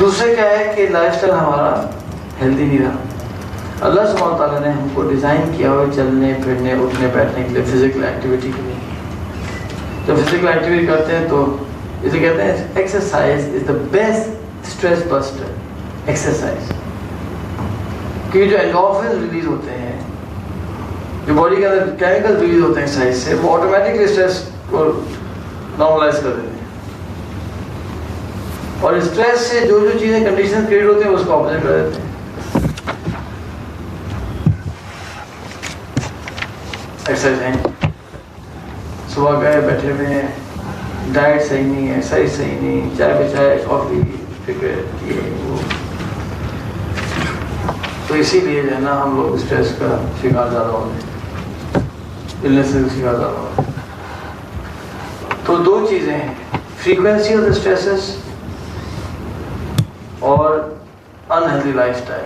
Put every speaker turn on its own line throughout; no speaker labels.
دوسرے کیا ہے کہ لائف اسٹائل ہمارا ہیلدی نہیں رہا. اللہ سبحانہ تعالیٰ نے ہم کو ڈیزائن کیا ہوا چلنے پھرنے اٹھنے بیٹھنے کے لیے فزیکل ایکٹیویٹی کے لیے. جب فزیکل ایکٹیویٹی کرتے ہیں تو اسے کہتے ہیں exercise is the best stress buster. Exercise کیونکہ جو اینڈورفنز ریلیز ہوتے ہیں, جو باڈی کے اندر کیمیکل ریلیز ہوتے ہیں ایکسرسائز سے, وہ آٹومیٹکلی اسٹریس کو نارملائز کر دیتے ہیں. اور اسٹریس سے جو جو چیزیں کنڈیشن کریٹ ہوتے ہیں اس کو آپوزٹ کر دیتے ہیں. ایکسرسائز ہیں, صبح گئے بیٹھے ہوئے ہیں, ڈائٹ صحیح نہیں ہے, ایکسرسائز صحیح نہیں, چائے پہ چائے, کافی فکر یہ وہ. تو اسی لیے جو ہے نا ہم لوگ اسٹریس کا شکار زیادہ ہوتے ہیں, النس کا شکار زیادہ ہوتے ہیں. تو دو چیزیں ہیں, فریکوینسی آف دا اسٹریسز اور انہیلدی لائف اسٹائل.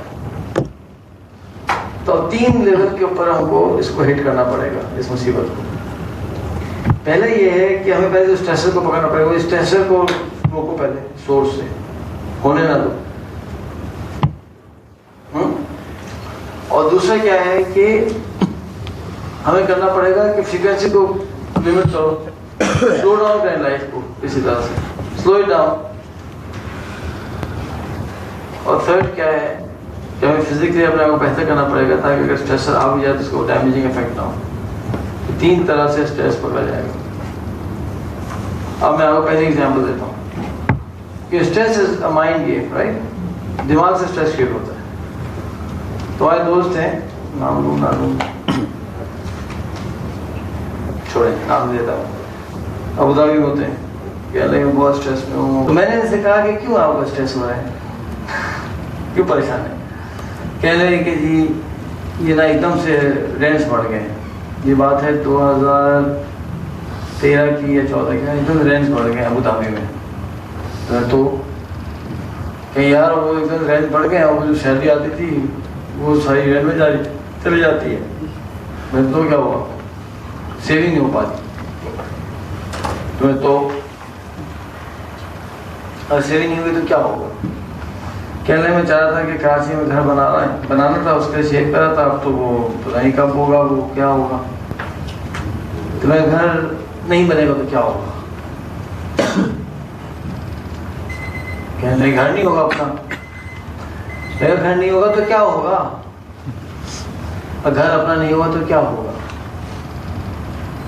تو 3 لیول کے اوپر ہم کو اس کو ہٹ کرنا پڑے گا, اس مصیبت کو. پہلے یہ ہے کہ ہمیں پہلے اسٹریسر کو پکڑنا پڑے گا. اسٹریسر کو روکو پہلے, سورس سے ہونے نہ دو. اور دوسرا کیا ہے کہ ہمیں کرنا پڑے گا کہ فریکوینسی کو لمٹ کرو, سلو ڈاؤن کریں لائف کو, اسی طرح سے سلو اٹ ڈاؤن. اور تھرڈ کیا ہے کہ ہمیں فزیکلی اپنے آپ کو بہتر کرنا پڑے گا تاکہ اگر اسٹریسر آ بھی جائے تو اس کو ڈیمیجنگ افیکٹ نہ ہو. 3 طرح سے اسٹریس پکڑا جائے گا. اب میں آپ کو پہلے ایگزامپل دیتا ہوں کہ stress is a mind game, right. دماغ سے اسٹریس کریٹ ہوتا ہے. تو ہمارے دوست ہیں, نام لوں نہ لوں, چھوڑیں نام دیتا ہوں, ابو دھابی ہوتے ہیں کہ اللہ میں بہت اسٹریس میں ہوں. تو میں نے ان سے کہا کہ کیوں آپ کو اسٹریس ہو رہا ہے, کیوں پریشان ہے؟ کہنے لگے کہ جی یہ نا ایک دم سے رینٹس بڑھ گئے ہیں. یہ بات ہے 2013 کی یا 14 کی, ایک دم رینٹس بڑھ گئے ہیں ابو دھابی میں. تو کہ یار وہ ایک دم رینٹ بڑھ گئے ہیں, وہ جو سیلری آتی تھی وہ ساری رینٹ میں چلی جاتی ہے. میں تو کیا ہوا, سیونگ نہیں ہو پاتی. تمہیں تو اگر سیونگ نہیں ہوئی تو کیا ہوگا؟ کہنے میں چاہ رہا تھا کہ کراچی میں گھر بنانا تھا, اس کے لیے شیک کرا تھا. اب تو وہ پتہ نہیں کب ہوگا, وہ کیا ہوگا. تمہیں گھر نہیں بنے گا تو کیا ہوگا؟ کہنے گھر نہیں ہوگا اپنا. اگر گھر نہیں ہوگا تو کیا ہوگا؟ اور گھر اپنا نہیں ہوگا تو کیا ہوگا؟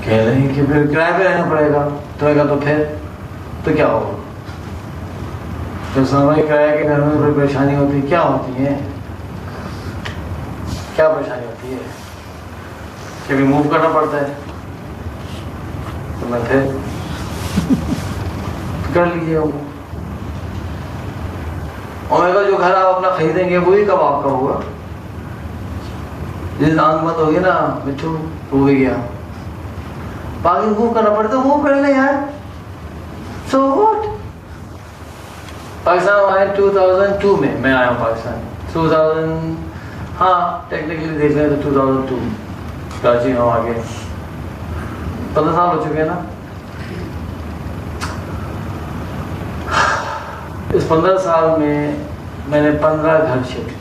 کہہ رہے ہیں کہ پھر کرائے پہ رہنا پڑے گا. تمہیں کہا تو پھر تو کیا ہوگا؟ تو سنبھائی کرائے کے گھر میں کوئی پریشانی ہوتی ہے, کیا ہوتی ہے, کیا پریشانی ہوتی ہے؟ کبھی موو کرنا پڑتا ہے. تو میں پھر کر لیجیے وہ. اور میں جو گھر آپ اپنا خریدیں گے وہی کب آپ کا ہوگا؟ جس آنکھ بند ہوگی نا مٹھو ہو گیا, باقی موو کرنا پڑتا ہے, موو کر لیں یار. So what. پاکستان آئے 2002 میں آیا ہوں پاکستان. 2000 ہاں ٹیکنیکلی دیکھ لیں تو 2002 کراچی میں آ گئے. 15 سال ہو چکے ہیں نا. اس 15 سال میں نے 15 گھر شفٹ,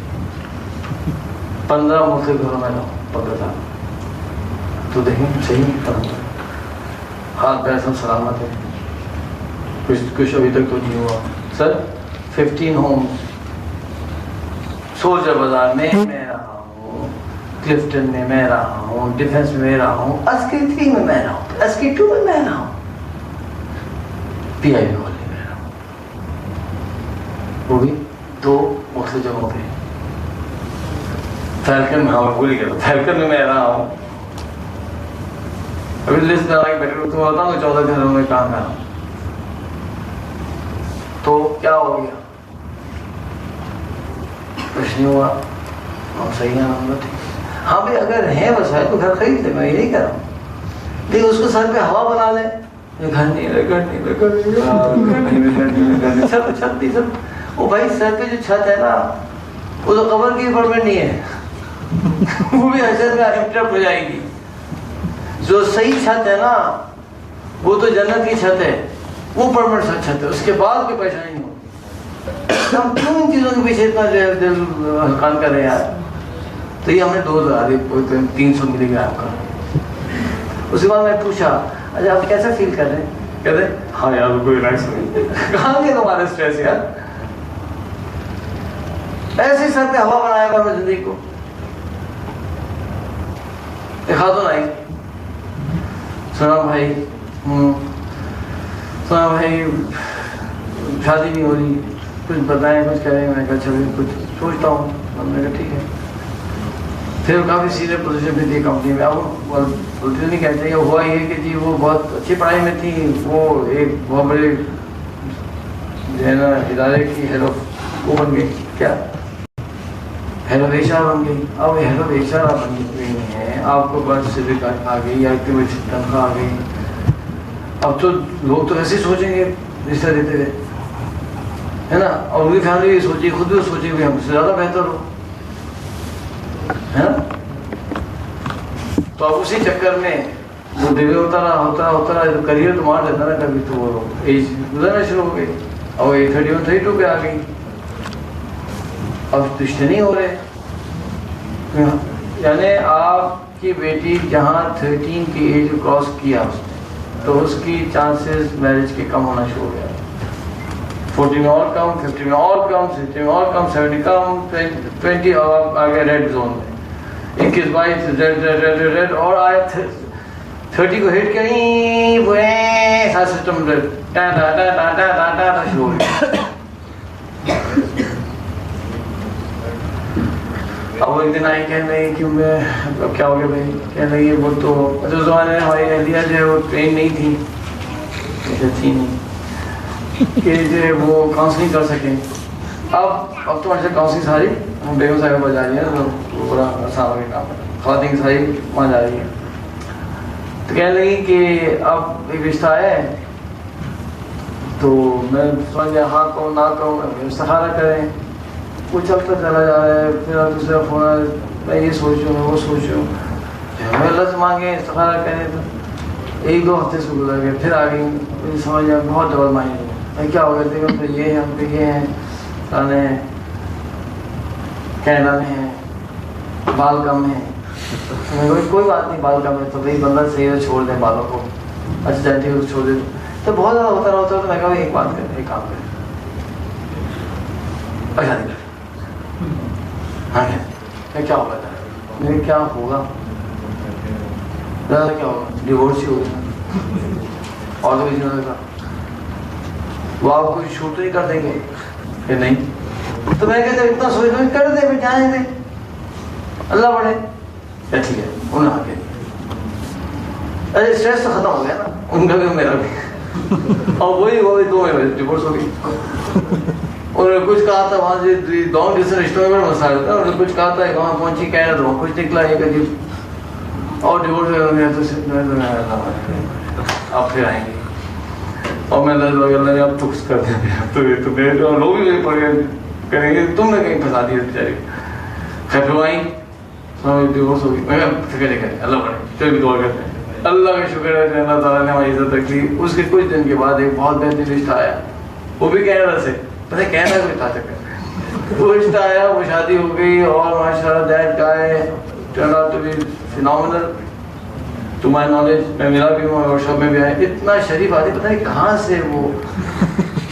15 مختلف گھروں میں رہا 15 سال. تو دیکھیں صحیح نہیں, ہاتھ پیر سب سلامت ہے, کچھ ابھی تک تو نہیں ہوا. سر 15 ہومز سولجر بازار میں رہا ہوں, کلفٹن میں میں رہا ہوں, ڈیفینس میں رہا ہوں, اسکی 3 میں میں رہا ہوں, اسکی 2 میں میں رہا ہوں, پی آئی بی کالونی میں رہا ہوں. وہ بھی 2 مختلف جگہوں پہ. فیلکن میں, ہاں بھول گیا, فیلکن میں میں رہا ہوں. ابھی لسٹ بنا کے بیٹھے تو بتاؤں کہ 14 گھروں میں کہاں کہاں. تو کیا ہو گیا؟ کچھ نہیں ہوا, ہم صحیح ہیں, ہم ٹھیک. ہاں بھائی اگر ہے وسائل تو گھر خرید لیں, میں یہ نہیں کہہ رہا ہوں, لیکن اس کو سر پہ ہوا بنا لیں. گھر نہیں رہے, گھر نہیں رہے, گھر نہیں, چھت نہیں سر. وہ بھائی سر پہ جو چھت ہے نا وہ تو قبر کی ڈپارٹمنٹ نہیں ہے, وہ بھی حشر میں انٹرپٹ ہو جائے گی. جو صحیح چھت ہے نا وہ تو جنت کی چھت ہے, وہ پرمنٹ چھت ہے, اس کے بعد کوئی پریشانی نہیں ہوتی. ہم کیوں ان چیزوں کے پیچھے اتنا دل ہلکان کر رہے ہیں یار. تو یہ ہم نے ڈوز لگا دی 300 ملی گرام کا. اس کے بعد میں پوچھا اچھا آپ کیسا فیل کر رہے ہیں؟ کہتے ہیں ہاں یار کوئی ریلیکس نہیں. کہاں گیا تمہارا اسٹریس یار؟ ایسے سر پہ ہوا بنایا ہوا میں زندگی کو. ایک خاتون آئی, سنا بھائی شادی نہیں ہو رہی, کچھ بتائیں کچھ کریں. میں نے کہا چلو کچھ سوچتا ہوں. ہم نے کہا ٹھیک ہے. پھر کافی سینئر پوزیشن پہ تھی کمپنی میں. اب بولتے نہیں کہتے ہیں, ہوا یہ کہ جی وہ بہت اچھی پڑھائی میں تھی, وہ ایک بہت بڑے جو ہے نا ادارے کی ہیڈ آف وہ بن گئی, کیا ہیڈ آف ایچ آر بن گئی. اب ہیڈ آف ایچ آر آپ بن گئی ہیں, آپ کو برتھ سرٹیفکیٹ آ گئی, آپ کی تنخواہ آ گئی. اب تو لوگ تو ایسے ہی سوچیں گے رشتہ دیتے ہوئے, ہے نا. اور ان کی فیملی بھی سوچی, خود بھی سوچے کہ ہم سے زیادہ بہتر ہو, ہے نا. تو اب اسی چکر میں وہ ڈیلے ہوتا رہا کریئر تو مار دیتا نا کبھی. تو وہ ایج گزرنا شروع ہو گئی. اب وہ 31 32 پہ آ گئی. اب رشتے نہیں ہو رہے. یعنی آپ کی بیٹی جہاں 13 کی ایج کراس کیا تو اس کی چانسز میرج کے کم ہونا شروع ہو گیا. 40 میں اور کم, 50 میں اور کم, 60 میں اور کم, 70 کم, 20 اور آگے ریڈ زون میں. 21 22 ریڈ اور آئے 30 کو ہٹ کری وہ سارا سسٹم شروع ہو گیا. اب وہ ایک دن آئی کہنے لگی کہ میں اب کیا ہو گیا بھائی, کہنے لگی وہ تو اس زمانے میں ہماری اہلیہ جو ہے وہ ٹرین نہیں تھی, تھی نہیں کہ جو وہ کاؤنسلنگ کر سکیں. اب تو ایسے کاؤنسلنگ ساری ہم بیگم صاحب پر جا رہی ہیں, تو پورا آسان ہو گیا کام, خواتین ساری وہاں جا رہی ہیں. تو کہنے لگی کہ اب ایک رشتہ ہے, تو میں سمجھ گیا ہاں کہوں نہ کہوں, استخارہ کریں. وہ چلتا چلا جا رہا ہے. پھر دوسرا فون آیا, میں یہ سوچ رہا ہوں, میں وہ سوچ رہا ہوں. میں اللہ سے مانگے استخارہ کریں تو 1-2 ہفتے سے گزر گئے. پھر آ گئی, مجھے سمجھ آیا بہت ڈبل مائنڈ ہے. میں کیا ہو گیا دیکھو, پھر یہ ہے, ہم پہ یہ ہیں, کھانے ہیں, کینیڈا میں ہیں, بال کم ہیں. کوئی بات نہیں, بال کم ہے تو بھائی بندہ صحیح ہے, چھوڑ دیں بالوں کو, اچھا جانتی ہے چھوڑ دیں. تو بہت زیادہ ہوتا رہا. تو میں کہا ایک بات کریں, ایک کام کریں, اچھا نہیں ہاں کیا ہوگا, میرے کیا ہوگا, کیا ہوگا, ڈیورس ہی ہوگا. اور تو کسی نے کہا وہ آپ کو شوٹ نہیں کر دیں گے کہ نہیں. تو میں کہتا اتنا سوچ لوں کر دیں, پھر جائیں گے اللہ بڑھے. ٹھیک ہے, انہوں نے آ کے ارے اسٹریس تو ختم ہو گیا نا, ان کا بھی میرا بھی. اور وہی 2 میں ڈیورس ہو گئی. اور کچھ کہا تھا وہاں سے لانگ ڈسٹینس رشتوں میں مسائل ہوتا ہے. اور کچھ کہا تھا وہاں پہنچی کینیڈا تو وہاں کچھ نکلا ایک عجیب, اور ڈیورس ہو گیا. تو آپ پھر آئیں گے. اور میں اللہ نے اب فکس کر دیا, تو میرے لوگ بھی کریں گے, تم نے کہیں پھنسا دیا بیچاری. خیر پھر آئیں, ڈیورس ہو گئی. میں فکر نہیں کریں, اللہ پڑھے, پھر بھی دعا کرتے ہیں. اللہ کا شکر ہے کہ اللہ تعالیٰ نے ہماری عزت رکھ لی. اس کے کچھ دن کے بعد ایک بہت بہترین رشتہ آیا, وہ بھی کینیڈا سے. پتہ کینیڈا کوئی تھا چکر, وہ رشتہ آیا, وہ شادی ہو گئی. اور ماشاء اللہ that guy turn out to be phenomenal to my knowledge. میں ملا بھی ہوں, ورک شاپ میں بھی آئے. اتنا شریف آدمی, پتہ نہیں کہاں سے وہ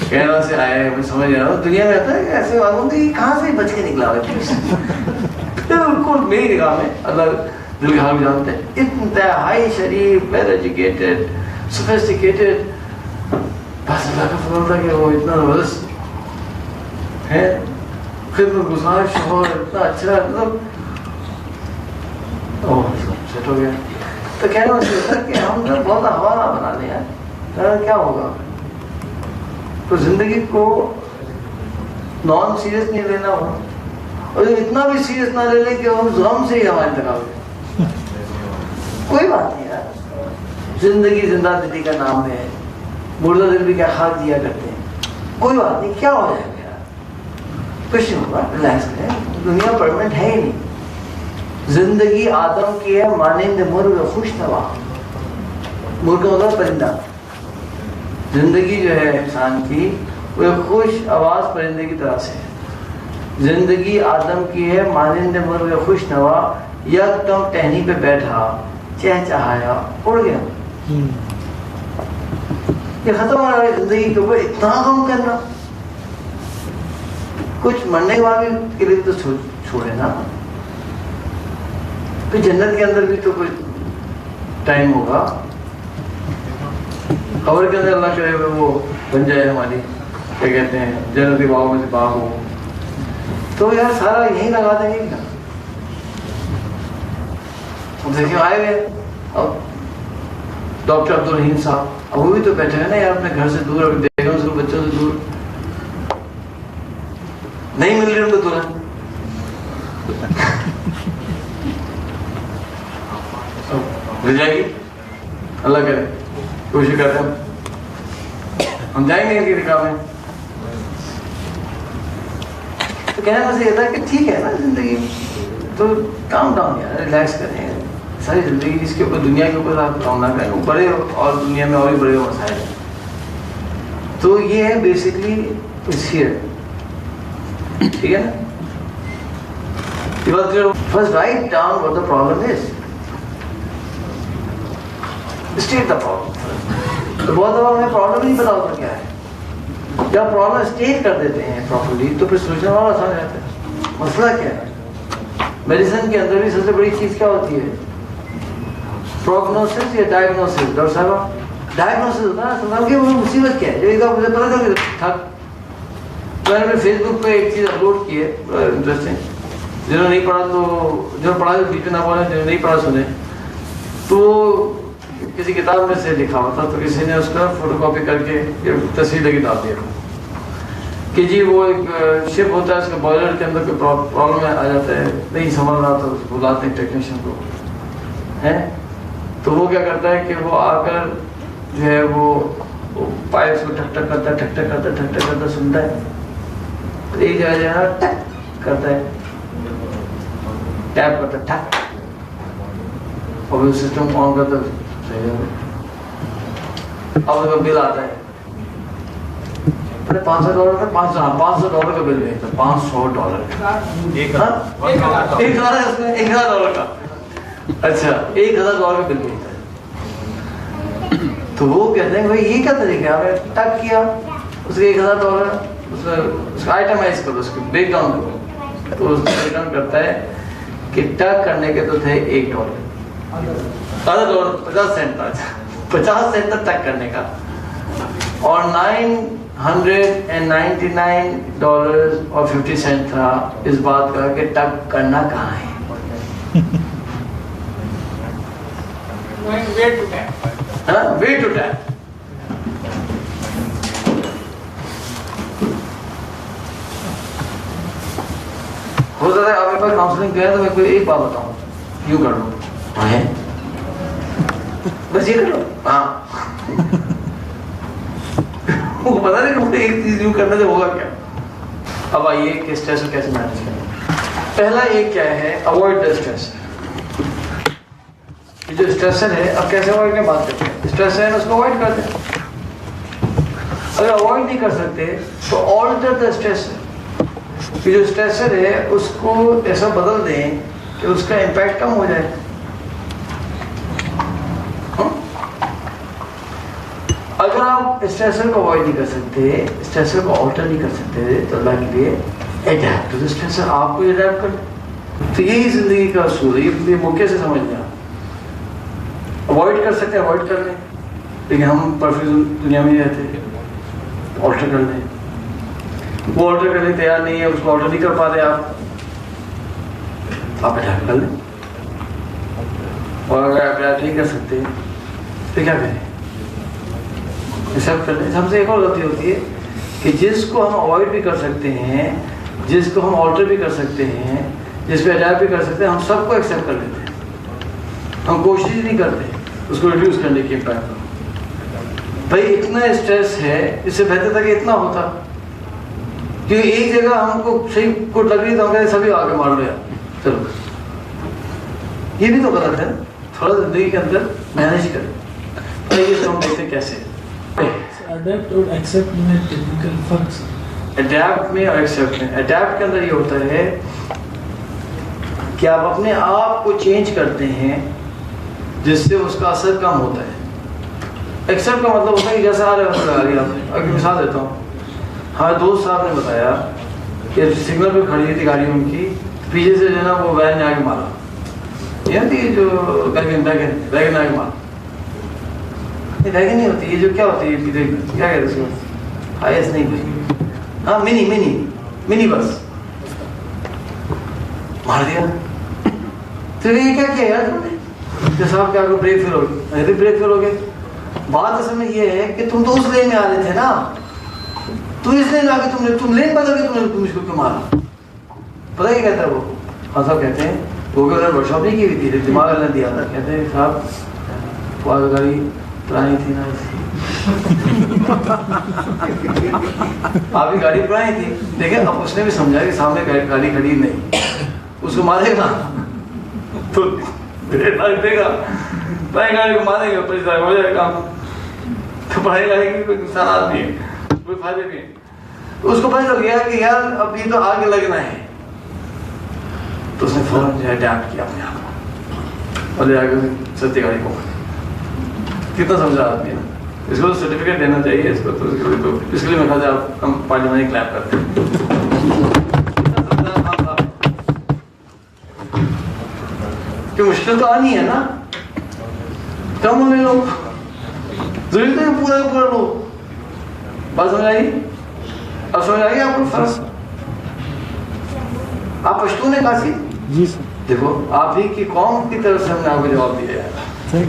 کینیڈا سے آئے. میں سمجھ رہا ہوں دنیا میں آتا ہے کہ ایسے معلوم کہ کہاں سے بچ کے نکلا ہوا. بالکل میری نگاہ میں, اللہ دل کے حال بھی جانتے ہیں, انتہائی شریف, ویل ایجوکیٹڈ, سوفسٹیکیٹڈ. بس اللہ کا فضل تھا کہ وہ اتنا زبردست ہے, خدمت گزار شوہر, اتنا اچھا, مطلب سیٹ ہو گیا. تو کہنا ہوتا کہ ہم نے بہت حوالہ بنا لیا, کیا ہوگا. تو زندگی کو نان سیریس نہیں لینا ہو, اور اتنا بھی سیریس نہ لے لیں کہ ہم غم سے ہی ہمارا انتقال ہو جائے. کوئی بات نہیں یار, زندگی زندہ دلی کا نام ہے, مردہ دل بھی کیا خاک دیا کرتے ہیں. کوئی بات نہیں, کیا ہو جائے گا, کچھ نہیں ہوگا, ریلیکس کریں. دنیا پرماننٹ ہے ہی نہیں. زندگی آدم کی ہے مانند مرغ خوش نوا. مرغ ہوگا پرندہ. زندگی جو ہے انسان کی وہ ایک خوش آواز پرندے کی طرح سے ہے. زندگی آدم کی ہے مانند مرغ خوش نوا، یکدم ٹہنی پہ بیٹھا چہچہایا اڑ گیا. یہ ختم ہو رہا ہے زندگی کے اوپر اتنا غم کرنا. کچھ مرنے کے لیے تو چھوڑے نا. پھر جنت کے اندر بھی تو کچھ ٹائم ہوگا. قبر کے اندر اللہ کرے وہ بن جائے ہماری کیا کہتے ہیں جنتی باغ میں سے باغ ہو، تو یار سارا یہیں لگا دیں گے کیا. دیکھیں آئے ہوئے اب ڈاکٹر عبدالرحیم صاحب، اب وہ بھی تو بیٹھے ہیں نا یار اپنے گھر سے دور، بیگم سے بچوں سے دور، نہیں مل رہی ان کو دلہن. مل جائے گی اللہ کرے، کوشش کر رہے ہیں ہم جائیں گے ان کی نکاح میں. تو کہنا بس یہ تھا کہ ٹھیک ہے نا زندگی تو کام ڈاؤن یار، ریلیکس کریں. ساری زندگی اس کے اوپر دنیا کے اوپر آپ کام نہ کریں، بڑے اور دنیا میں اور بھی بڑے مسائل ہیں. تو یہ ہے بیسکلی اٹس ہیئر. ٹھیک ہے نا. First write down what the problem is, state the problem. تو بہت دفعہ ہمیں پرابلم نہیں پتا ہوتا کیا ہے. جب پرابلم اسٹیٹ کر دیتے ہیں پراپرلی تو پھر سوچنا اور آسان رہتا ہے. مسئلہ کیا ہے؟ میڈیسن کے اندر بھی سب سے بڑی چیز کیا ہوتی ہے؟ پروگنوسس یا ڈائگنوسس. ڈاکٹر صاحب ڈائگنوسس ہوتا ہے نا کہ وہ مصیبت کیا ہے جو ایک مجھے پتا چل گیا ٹھک. میں نے فیس بک پہ ایک چیز اپلوڈ کی ہے انٹرسٹنگ. جنہوں نے نہیں پڑھا تو جو پڑھا تو بیچ میں نہ بولیں، جنہوں نے نہیں پڑھا سنیں. تو کسی کتاب میں سے لکھا ہوا تھا تو کسی نے اس کا فوٹو کاپی کر کے تصویر لگی ڈال دیا کہ جی وہ ایک شپ ہوتا ہے، اس کا بوائلر کے اندر کوئی پرابلم آ جاتا ہے، نہیں سنبھل رہا تو بلاتے ہیں ٹیکنیشین کو ہے. تو وہ کیا کرتا ہے کہ وہ آ کر جو ہے وہ پائپس کو ٹھک ٹھک کرتا ہے، ٹھک ٹھک کرتا ہے، ٹھک ٹھک کرتا سنتا ہے. ایک جگہ جو ہے ٹک کرتا ہے، ٹیپ کرتا ہے ٹھک، اور وہ سسٹم آن کرتا ہے. اب اس کا بل آتا ہے $500 کا، $500 کا بل بھیجتا ہے. $500 $1,000 کا. اچھا $1,000 کا بل بھیجتا ہے. تو وہ کہتے ہیں بھائی یہ کیا طریقہ ہے؟ آپ نے ٹک کیا اس کے $1,000 اس کا آئٹمائز کرو، اس کو بریک ڈاؤن کرو. تو اس کو بریک ڈاؤن کرتا ہے کہ ٹک کرنے کے تو تھے $1، $50 50 سینٹ تھا. 50 سینٹ تک ٹک کرنے کا، اور $999.50 تھا اس بات کا کہ ٹک کرنا کہاں ہے. Way to tape. ہو سکتا ہے آپ میرے پاس کاؤنسلنگ کیا ہے تو میں کوئی ایک بات بتاؤں، یوں کر لو بس یہ کر لو. ہاں وہ پتا نہیں کہ مجھے ایک چیز یوں کرنے سے ہوگا کیا. اب آئیے کہ اسٹریس کو کیسے مینیج کریں. پہلا ایک کیا ہے؟ Avoid the stress. جو اسٹریسر ہے اب کیسے اوائڈ کی بات کرتے ہیں. اسٹریسر ہے اس کو اوائڈ کر دیں. اگر اوائڈ نہیں کر سکتے تو آلٹر دا اسٹریسر. جو اسٹریسر ہے اس کو ایسا بدل دیں کہ اس کا امپیکٹ کم ہو جائے. اگر آپ اسٹریسر کو اوائڈ نہیں کر سکتے، اسٹریسر کو آلٹر نہیں کر سکتے، تو اللہ کے لیے اڈیپٹ ٹو دی اسٹریسر، آپ کو اڈیپٹ کر. تو یہی زندگی کا اصول ہے. یہ موقع سے سمجھ لیں. اوائڈ کر سکتے اوائڈ کر لیں، لیکن ہم پرفیکٹ دنیا میں نہیں رہتے. آلٹر کر لیں. وہ آلٹر کرنے تیار نہیں ہے، اس کو آلٹر نہیں کر پا رہے آپ اڈیپٹ کر لیں. اور اگر آپ اڈیپٹ نہیں کر سکتے تو کیا کریں؟ کر لیں. ہم سے ایک اور غلطی ہوتی ہے کہ جس کو ہم اوائڈ بھی کر سکتے ہیں، جس کو ہم آلٹر بھی کر سکتے ہیں، جس پہ اڈیپٹ بھی کر سکتے ہیں، ہم سب کو ایکسیپٹ کر لیتے ہیں. ہم کوشش نہیں کرتے اس کو ریڈیوس کرنے کی امپیکٹ. بھائی اتنا اسٹریس ہے، اس سے بہتر تھا کہ اتنا ہوتا. کیونکہ ایک جگہ ہم کو صحیح کوٹ لگ رہی تو ہم کہتے سبھی آگے مار لیا چلو. یہ بھی تو غلط ہے. تھوڑا زندگی کے اندر مینیج کریں. یہ ہم دیکھتے کیسے
Adapt اور accept میں ٹیکنیکل فرق ہے.
اڈیپٹ میں اور ایکسیپٹ میں. اڈیپٹ کے اندر یہ ہوتا ہے کہ آپ اپنے آپ کو چینج کرتے ہیں جس سے اس کا اثر کم ہوتا ہے. ایکسیپٹ کا مطلب ہوتا ہے کہ جیسا آ رہا ہے لگا لیا آپ نے. ابھی مثال دیتا ہوں, ہمارے دوست صاحب نے بتایا کہ سگنل پہ کھڑی تھی گاڑی ان کی, پیچھے سے جو ہے نا وہ وین نے آگے مارا, یہ تھی جو ویگن آگے مارا. یہ ویگن نہیں ہوتی, یہ جو کیا ہوتی ہے کیا کہتے ہیں اس کو, ہائیس نہیں بھائی, ہاں منی بس مار دیا. تو یہ کیا کیا یار تم نے, صاحب کیا بریک فیل ہو گئی, بریک فیل ہو گئے. بات اصل میں یہ ہے کہ تم تو اس لین میں آ رہے تھے نا, تو اس لین میں آ کے تم لین بدل کے تم اس کو کیوں مارا. پتہ کیا کہتا ہے وہ, ہاں صاحب کہتے ہیں وہ کہ انہوں نے ورک شاپ نہیں کی ہوئی تھی, دماغ اللہ نے دیا تھا. کہتے ہیں صاحب وہ گاڑی پرانی تھی نا, آپ کی گاڑی پرانی تھی. دیکھیں اب اس نے بھی سمجھا کہ سامنے گاڑی کھڑی نہیں, اس کو مارے گا تو دے گا, پرانی گاڑی کو مارے گا, پیسہ ہو جائے گا. تو پڑھائی گاڑی کی کوئی نقصانات نہیں ہے, کوئی فائدے نہیں ہے. اس کو پتہ چل گیا کہ یار اب یہ تو آگے لگنا ہے, تو اس نے فوراً جو ہے اڈیپٹ کیا اپنے آپ کو اور لے آ کے سستی گاڑی کو. کتنا سمجھا آدمی ہے, اس کو سرٹیفکیٹ دینا چاہیے اس کو. تو اس کے لیے میرے خیال سے آپ ہم پارلیمانی کلیپ کرتے ہیں. کہ مشکل تو آنی ہے نا, کم ہونے لوگ ضروری تو پورا پورا لوگ. بات سمجھ آئی, اب سمجھ آئیے آپ کو فرق. آپ پشتون ہیں کاشی,
جی سر.
دیکھو آپ ہی کی قوم کی طرف سے ہم نے آپ کو جواب دیا ہے.